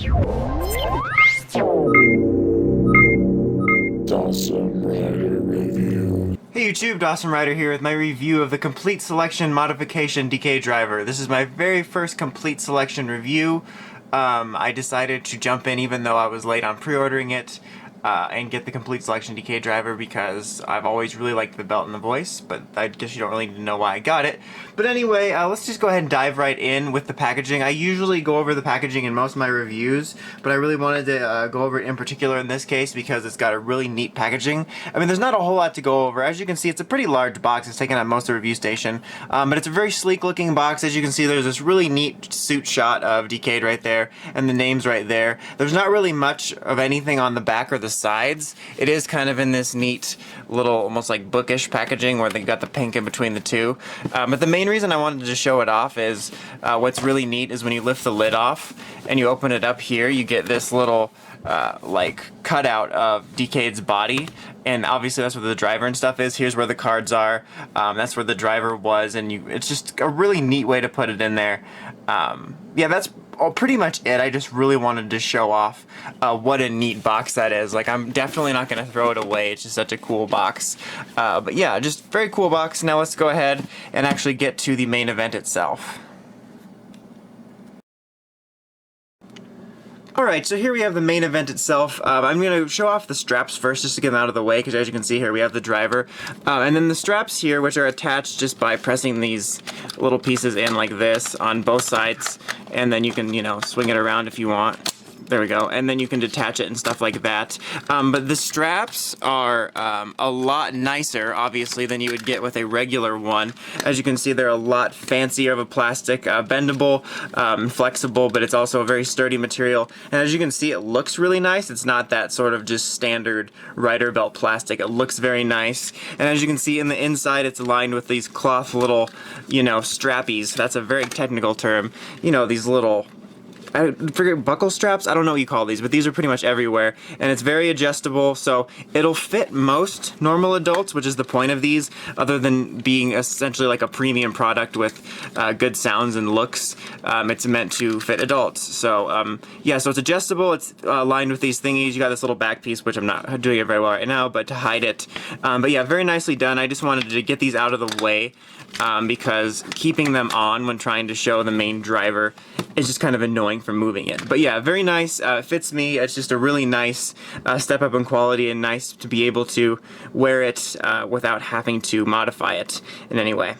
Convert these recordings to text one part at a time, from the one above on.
Dawson Rider Review. Hey YouTube, Dawson Rider here with my review of the Complete Selection Modification DecaDriver. This is my very first Complete Selection review. I decided to jump in even though I was late on pre-ordering it and get the Complete Selection DecaDriver because I've always really liked the belt and the voice, but I guess you don't really need to know why I got it. But anyway, let's just go ahead and dive right in with the packaging. I usually go over the packaging in most of my reviews, but I really wanted to go over it in particular in this case because it's got a really neat packaging. I mean, there's not a whole lot to go over. As you can see, it's a pretty large box. It's taken up most of the review station, but it's a very sleek looking box. As you can see, there's this really neat suit shot of Decade right there, and the names right there. There's not really much of anything on the back or the sides. It is kind of in this neat little, almost like bookish packaging where they got the pink in between the two. But the main reason I wanted to show it off is what's really neat is when you lift the lid off and you open it up here, you get this little like cutout of Decade's body, and obviously that's where the driver and stuff is. Here's where the cards are. That's where the driver was, and it's just a really neat way to put it in there. Yeah, that's pretty much it. I just really wanted to show off what a neat box that is. Like, I'm definitely not going to throw it away. It's just such a cool box. But yeah, just very cool box. Now let's go ahead and actually get to the main event itself. Alright, so here we have the main event itself. I'm going to show off the straps first just to get them out of the way, because as you can see here we have the driver. And then the straps here, which are attached just by pressing these little pieces in like this on both sides, and then you can, you know, swing it around if you want. There we go, and then you can detach it and stuff like that. But the straps are a lot nicer, obviously, than you would get with a regular one. As you can see, they're a lot fancier of a plastic, bendable, flexible, but it's also a very sturdy material. And as you can see, it looks really nice. It's not that sort of just standard rider belt plastic. It looks very nice. And as you can see in the inside, it's lined with these cloth little, you know, strappies. That's a very technical term. You know, these little, I forget, buckle straps? I don't know what you call these, but these are pretty much everywhere. And it's very adjustable, so it'll fit most normal adults, which is the point of these, other than being essentially like a premium product with good sounds and looks. It's meant to fit adults. So yeah, so it's adjustable. It's lined with these thingies. You got this little back piece, which I'm not doing it very well right now, but to hide it. But yeah, very nicely done. I just wanted to get these out of the way because keeping them on when trying to show the main driver is just kind of annoying for moving it. But yeah, very nice. Fits me. It's just a really nice step up in quality, and nice to be able to wear it without having to modify it in any way.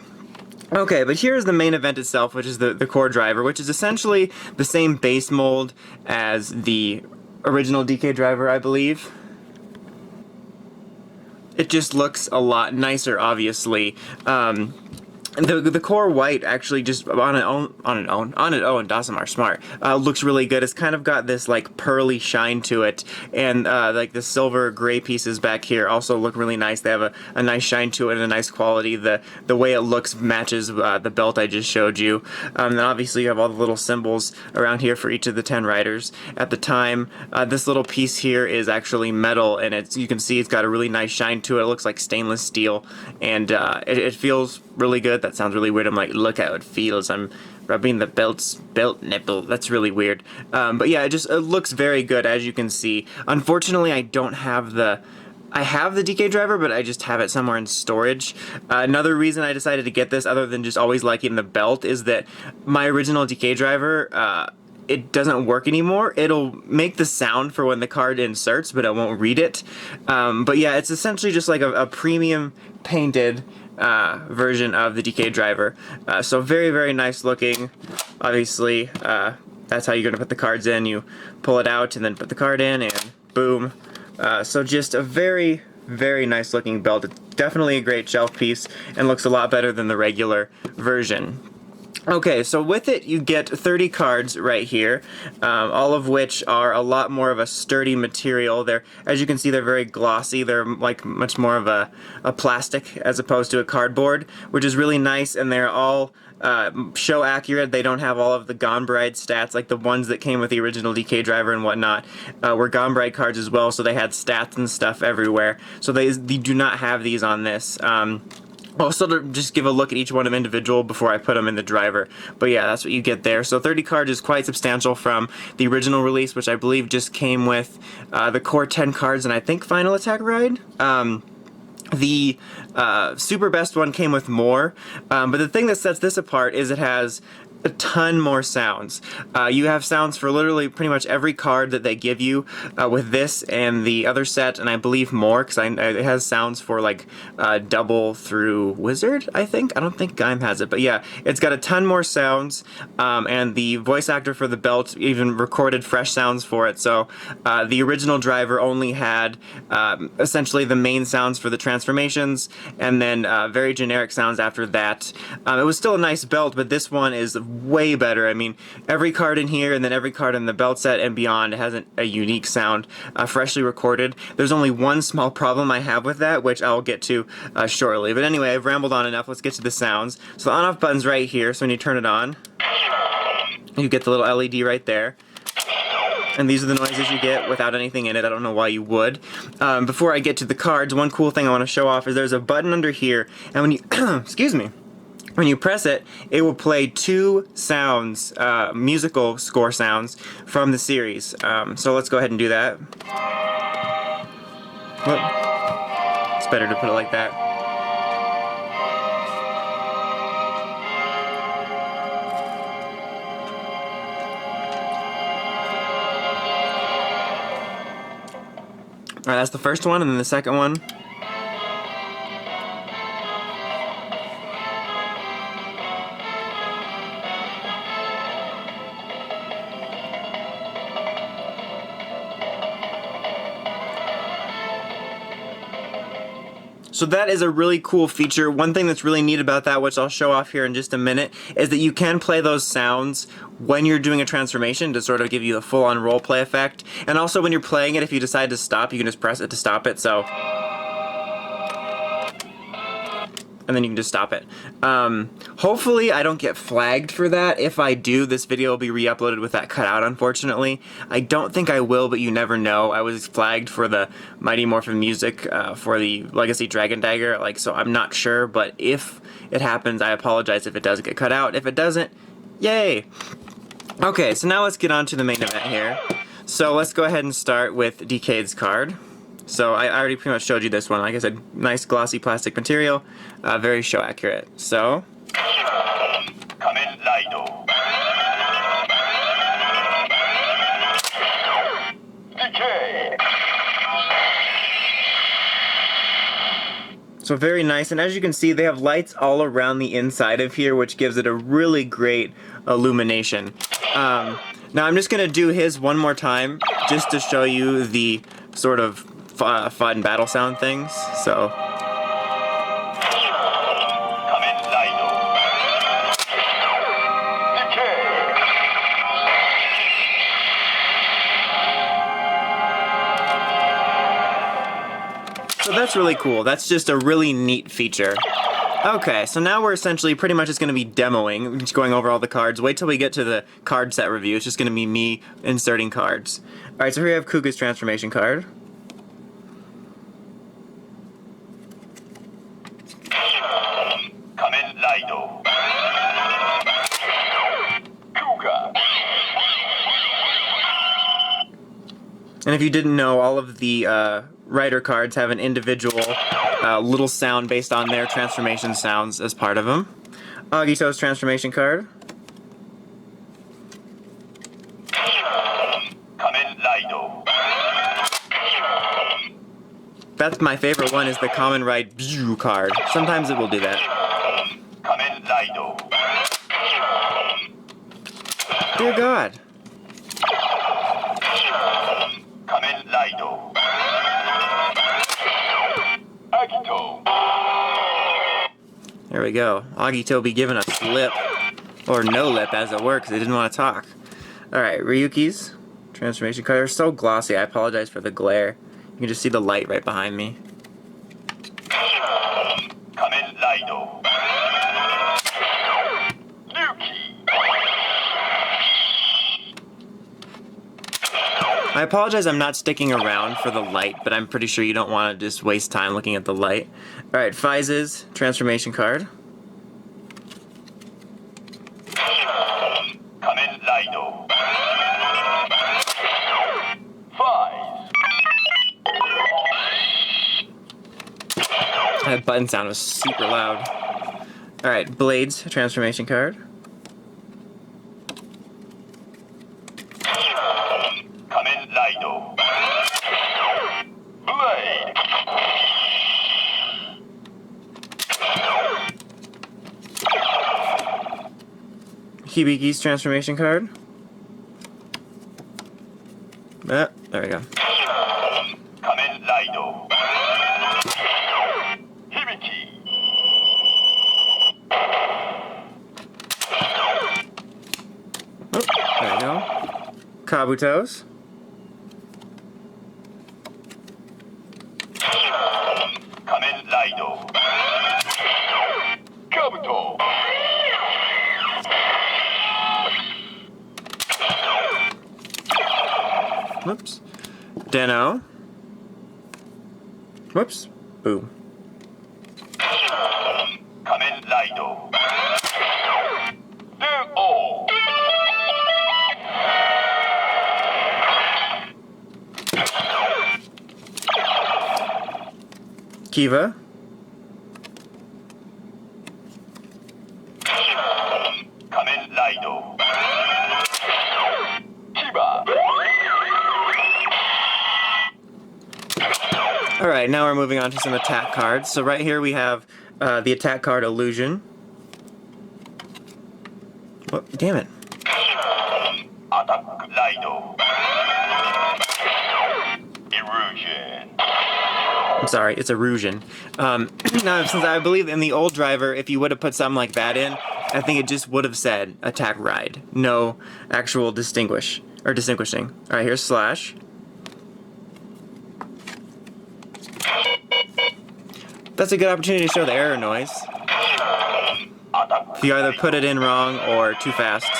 Okay, but here's the main event itself, which is the core driver, which is essentially the same base mold as the original DecaDriver, I believe. It just looks a lot nicer, obviously. The core white actually just on its own, Dawson are smart. Looks really good. It's kind of got this like pearly shine to it, and like the silver gray pieces back here also look really nice. They have a nice shine to it and a nice quality. The way it looks matches the belt I just showed you. And obviously you have all the little symbols around here for each of the 10 riders. At the time, this little piece here is actually metal, and you can see it's got a really nice shine to it. It looks like stainless steel, and it feels really good. That sounds really weird. I'm like, look how it feels. I'm rubbing the belt nipple. That's really weird. But yeah, it looks very good, as you can see. Unfortunately, I don't have I have the DecaDriver, but I just have it somewhere in storage. Another reason I decided to get this, other than just always liking the belt, is that my original DecaDriver, it doesn't work anymore. It'll make the sound for when the card inserts, but it won't read it. But yeah, it's essentially just like a premium painted version of the DecaDriver. So very, very nice looking. Obviously, that's how you're going to put the cards in. You pull it out and then put the card in, and boom. So just a very, very nice looking belt. It's definitely a great shelf piece and looks a lot better than the regular version. Okay, so with it you get 30 cards right here, all of which are a lot more of a sturdy material. As you can see, they're very glossy. They're like much more of a plastic as opposed to a cardboard, which is really nice, and they're all show accurate. They don't have all of the Gone Bride stats, like the ones that came with the original DecaDriver and whatnot were Gone Bride cards as well, so they had stats and stuff everywhere. So they do not have these on this. I'll still just give a look at each one of them individual before I put them in the driver. But yeah, that's what you get there. So 30 cards is quite substantial from the original release, which I believe just came with the core 10 cards and I think Final Attack Ride. The super best one came with more, but the thing that sets this apart is it has a ton more sounds. You have sounds for literally pretty much every card that they give you with this and the other set, and I believe more, because it has sounds for like double through Wizard, I think. I don't think Gaim has it, but yeah, it's got a ton more sounds, and the voice actor for the belt even recorded fresh sounds for it. So the original driver only had essentially the main sounds for the transformations, and then very generic sounds after that. It was still a nice belt, but this one is way better. I mean, every card in here and then every card in the belt set and beyond has a unique sound, freshly recorded. There's only one small problem I have with that, which I'll get to shortly. But anyway, I've rambled on enough. Let's get to the sounds. So the on-off button's right here, so when you turn it on, you get the little LED right there. And these are the noises you get without anything in it. I don't know why you would. Before I get to the cards, one cool thing I want to show off is there's a button under here, and when you, excuse me, when you press it, it will play two sounds, musical score sounds from the series. So let's go ahead and do that. Whoop. It's better to put it like that. Alright, that's the first one, and then the second one. So that is a really cool feature. One thing that's really neat about that, which I'll show off here in just a minute, is that you can play those sounds when you're doing a transformation to sort of give you the full-on roleplay effect. And also when you're playing it, if you decide to stop, you can just press it to stop it. So, and then you can just stop it. Hopefully I don't get flagged for that. If I do, this video will be re-uploaded with that cut out, unfortunately. I don't think I will, but you never know. I was flagged for the Mighty Morphin music for the Legacy Dragon Dagger, so I'm not sure, but if it happens, I apologize if it does get cut out. If it doesn't, yay! Okay, so now let's get on to the main event here. So let's go ahead and start with DecaD's card. So I already pretty much showed you this one. Like I said, nice glossy plastic material, very show accurate. So, Kamen Rider. Decay. So very nice, and as you can see, they have lights all around the inside of here, which gives it a really great illumination. Now I'm just gonna do his one more time, just to show you the sort of fun battle sound things. So. Kamen Rider. Decay. So that's really cool. That's just a really neat feature. Okay, so now we're essentially pretty much just going to be demoing, just going over all the cards. Wait till we get to the card set review. It's just going to be me inserting cards. Alright, so here we have Kuga's transformation card. Kamen Rider. Kuga. And if you didn't know, all of the Rider cards have an individual little sound based on their transformation sounds as part of them. Agito's transformation card. Kamen Rider. That's my favorite one, is the Kamen Rider card. Sometimes it will do that. Kamen Rider. Dear God. Kamen Rider. Agito. There we go. Agito be giving us lip. Or no lip, as it were, because they didn't want to talk. Alright, Ryuki's transformation card. They're so glossy, I apologize for the glare. You can just see the light right behind me. Kamen Rider. Ryuki. I apologize I'm not sticking around for the light, but I'm pretty sure you don't want to just waste time looking at the light. Alright, Fize's transformation card. Kamen Rider. Five. That button sound was super loud. Alright, Blade's transformation card. Kamen Rider. Blade. Hibiki's transformation card. There we go. Kamen Rider. Hibiki. Oh, there we go. Kabuto's. Kamen Rider. Kabuto. Whoops. Deno. Whoops. Boom. Kamen Rider. Den-O. Kiva. Kamen Rider. Kiba. Alright, now we're moving on to some attack cards. So right here we have the attack card Illusion. Oh, damn it. Attack Rider. Erosion. I'm sorry, it's Erosion. Now, since I believe in the old driver, if you would have put something like that in, I think it just would have said attack ride. No actual distinguishing. Alright, here's Slash. That's a good opportunity to show the error noise. If you either put it in wrong or too fast.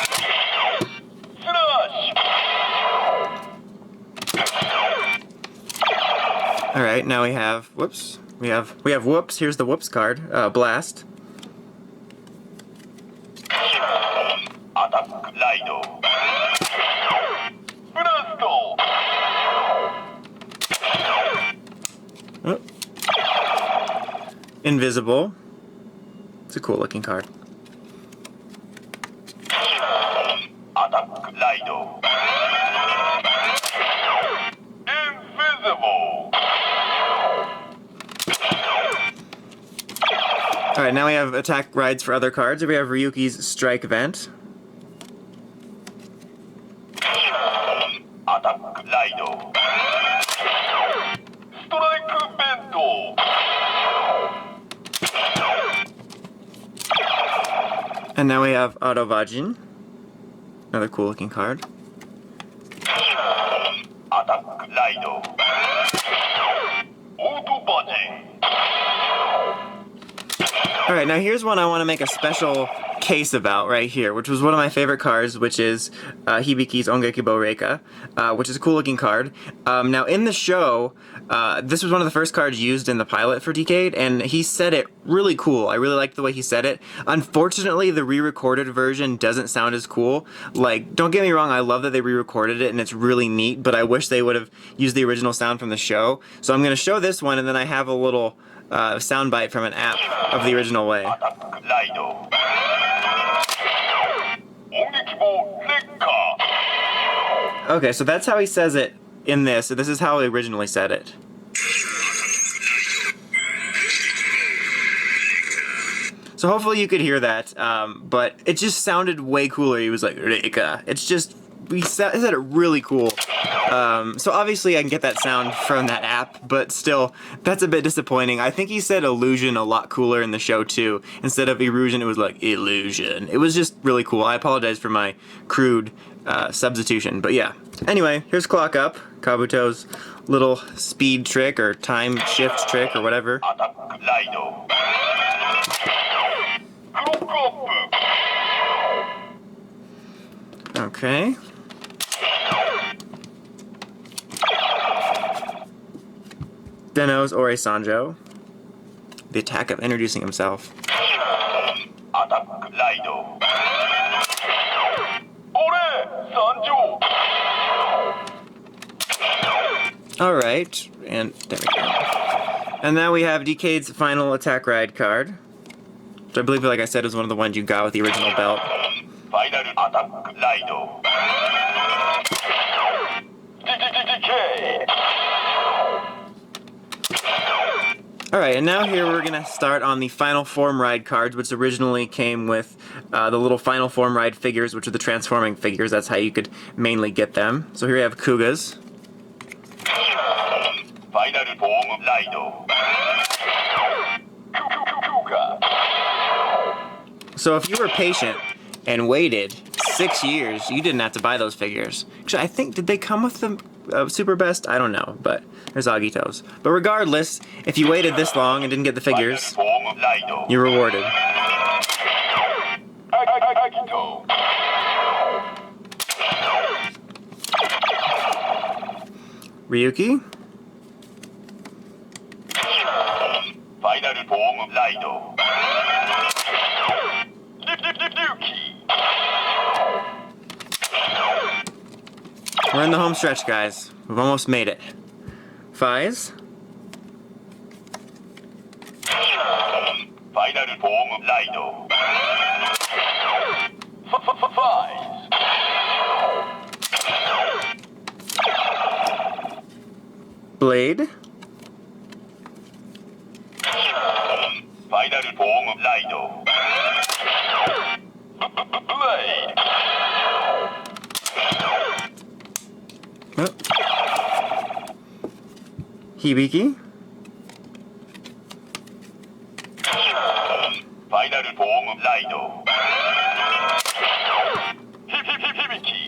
Slash. Alright, now we have, whoops. We have Whoops. Here's the Whoops card. Blast. Attack Rider. Blasto. Oh. Invisible. It's a cool looking card. Attack Rider. Invisible. Alright, now we have attack rides for other cards. We have Ryuki's Strike Vent. Attack Rider. Strike Bento. And now we have Autovajin. Another cool looking card. Attack Rider. Autobajin. Alright, now here's one I want to make a special case about right here, which was one of my favorite cards, which is Hibiki's Ongekibo Reika, which is a cool looking card. Now in the show, this was one of the first cards used in the pilot for Decade, and he said it really cool. I really liked the way he said it. Unfortunately, the re-recorded version doesn't sound as cool. Like, don't get me wrong, I love that they re-recorded it and it's really neat, but I wish they would have used the original sound from the show. So I'm going to show this one, and then I have a little soundbite from an app of the original way. Attack Rider. Ongekibo Rekka. Okay, so that's how he says it in this. So this is how he originally said it. So hopefully you could hear that, but it just sounded way cooler. He was like, Reika. It's just, he said it really cool. So obviously I can get that sound from that app, but still, that's a bit disappointing. I think he said illusion a lot cooler in the show too. Instead of erosion, it was like illusion. It was just really cool. I apologize for my crude substitution, but yeah. Anyway, here's Clock Up, Kabuto's little speed trick or time shift trick or whatever. Attack Rider. Clock Up. Okay. Denno's Ore Sanjo. The attack of introducing himself. Attack Raido. Ore Sanjo. Alright, and there we go. And now we have DecaD's final attack ride card. Which I believe, like I said, is one of the ones you got with the original belt. Final Attack Raido. Decade. Alright, and now here we're going to start on the Final Form Ride cards, which originally came with the little Final Form Ride figures, which are the transforming figures. That's how you could mainly get them. So here we have Kuga's. Final Form Raido. Kuga. So if you were patient and waited 6 years, you didn't have to buy those figures. Actually, I think, did they come with the Super Best? I don't know, but there's Agito's. But regardless, if you waited this long and didn't get the figures, Final Form Raido. you're rewarded. Agito. Ryuki, Final Form Raido. Ryuki. we're in the home stretch, guys. We've almost made it. Fies, Final Form Raido. Five. Blade, Final Form Raido. Blade. oh. Hibiki, Final Form Raido. Hibiki.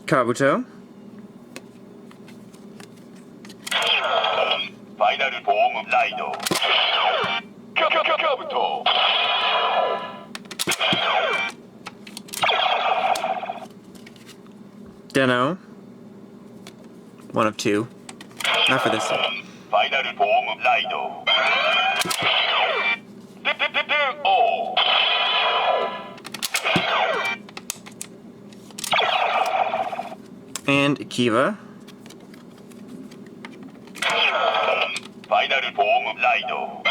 Kabuto, Final Form Raido. Kabuto. Denno, one of two. Not for this one. Final Form Raido. Oh. And Kiva, Final Form Raido.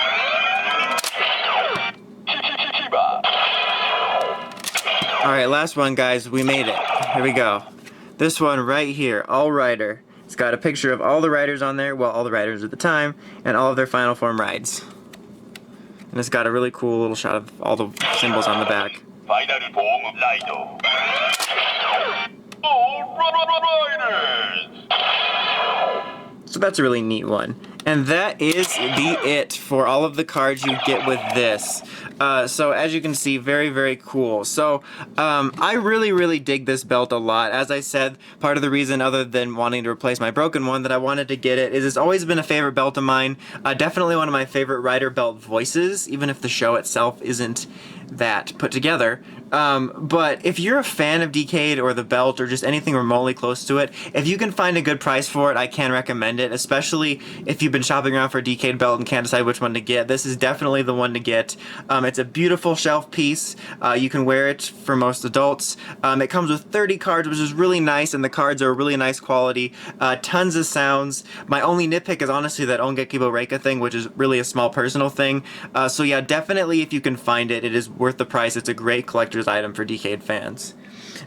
Chiba. Alright, last one, guys. We made it. Here we go. This one right here, All Rider. It's got a picture of all the riders on there, well, all the riders at the time, and all of their Final Form rides. And it's got a really cool little shot of all the symbols on the back. Final Form Raido. All riders. So that's a really neat one. And that is it for all of the cards you get with this. So as you can see, very, very cool. So I really dig this belt a lot. As I said, part of the reason, other than wanting to replace my broken one, that I wanted to get it is it's always been a favorite belt of mine. Definitely one of my favorite rider belt voices, even if the show itself isn't that put together. But if you're a fan of DecaD or the belt or just anything remotely close to it, if you can find a good price for it, I can recommend it, especially if you've been shopping around for a DecaD belt and can't decide which one to get. This is definitely the one to get. It's a beautiful shelf piece. You can wear it for most adults. It comes with 30 cards, which is really nice, and the cards are really nice quality. Tons of sounds. My only nitpick is honestly that Ongekibo Reika thing, which is really a small personal thing. So yeah, definitely if you can find it, it is worth the price. It's a great collector's item for DecaD fans.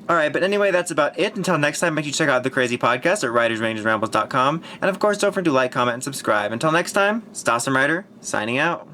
Alright, but anyway, that's about it. Until next time, make sure you check out the Crazy Podcast at ridersrangersrambles.com. And of course, don't forget to like, comment, and subscribe. Until next time, it's Dawson Rider, signing out.